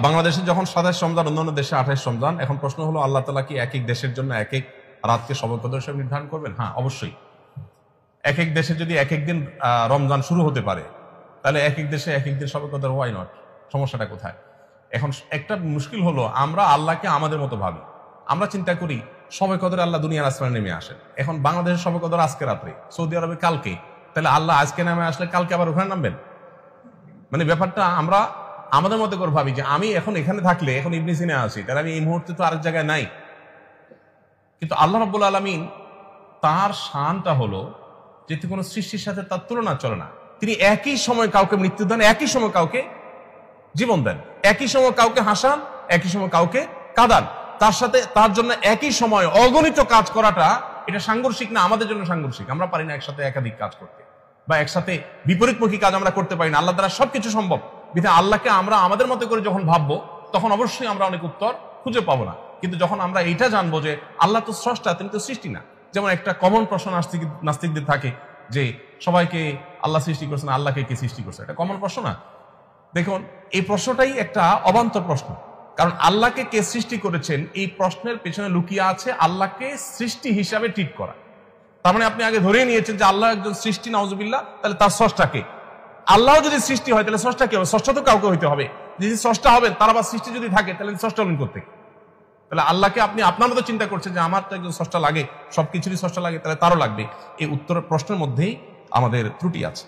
বাংলাদেশে যখন 27 রমজান, অন্যান্য দেশে 28 রমজান। এখন প্রশ্ন হলো, আল্লাহ তাআলা কি এক এক দেশের জন্য এক এক রাতকে শবে কদর হিসেবে নির্ধারণ করবেন? হ্যাঁ, অবশ্যই। এক এক দেশে যদি এক এক দিন রমজান শুরু হতে পারে, তাহলে এক এক দেশে এক এক দিন শবে কদর, ওয়াই নট? সমস্যাটা কোথায়? এখন একটা মুশকিল হলো, আমরা আল্লাহকে আমাদের মতো ভাবি। আমরা চিন্তা করি শবে কদরে আল্লাহ দুনিয়ার আসমানে নেমে আসেন। এখন বাংলাদেশের শবে কদর আজকে রাত্রে, সৌদি আরবে কালকে, তাহলে আল্লাহ আজকে নেমে আসলে কালকে আবার ওখানে নামবেন? মানে ব্যাপারটা আমরা আমাদের মতো করে ভাবি যে আমি এখন এখানে থাকলে, এখন ইবনে সিনা আছি, তাহলে আমি এই মুহূর্তে তো আরেক জায়গায় নাই। কিন্তু আল্লাহ রাব্বুল আলামিন, তার শানটা হলো যে কোনো সৃষ্টির সাথে তার তুলনা চলে না। তিনি একই সময় কাউকে মৃত্যু দেন, একই সময় কাউকে জীবন দেন, একই সময় কাউকে হাসান, একই সময় কাউকে কাঁদান। তার সাথে তার জন্য একই সময় অগণিত কাজ করাটা, এটা সাংঘর্ষিক না? আমাদের জন্য সাংঘর্ষিক। আমরা পারি না একসাথে একাধিক কাজ করতে, বা একসাথে বিপরীতমুখী কাজ আমরা করতে পারি না। আল্লাহ দ্বারা সবকিছু সম্ভব। বিধায় আল্লাহকে আমরা আমাদের মতো করে যখন ভাববো, তখন অবশ্যই আমরা অনেক উত্তর খুঁজে পাবো না। কিন্তু যখন আমরা এইটা জানবো যে আল্লাহ তো স্রষ্টা, তিনি তো সৃষ্টি না। যেমন একটা কমন প্রশ্ন নাস্তিকদের থাকে যে সবাইকে আল্লাহ সৃষ্টি করছেন, আল্লাহকে কে সৃষ্টি করছে? এটা কমন প্রশ্ন না? দেখুন, এই প্রশ্নটাই একটা অবান্তর প্রশ্ন। কারণ আল্লাহকে কে সৃষ্টি করেছেন, এই প্রশ্নের পেছনে লুকিয়ে আছে আল্লাহকে সৃষ্টি হিসাবে ট্রিট করা। তার মানে আপনি আগে ধরেই নিয়েছেন যে আল্লাহ একজন সৃষ্টি, নাউজুবিল্লাহ, তাহলে তার স্রষ্টাকে। আল্লাহ যদি সৃষ্টি হয়, তাহলে স্রষ্টা কে হবে? স্রষ্টা তো কাউকে হইতে হবে। যদি স্রষ্টা হবেন, তার আবার সৃষ্টি যদি থাকে, তাহলে স্রষ্টা হলেন করতে। তাহলে আল্লাহকে আপনি আপনার মতো চিন্তা করছেন যে আমার তো একজন স্রষ্টা লাগে, সবকিছুরই স্রষ্টা লাগে, তাহলে তারও লাগবে। এই উত্তরের প্রশ্নের মধ্যেই আমাদের ত্রুটি আছে।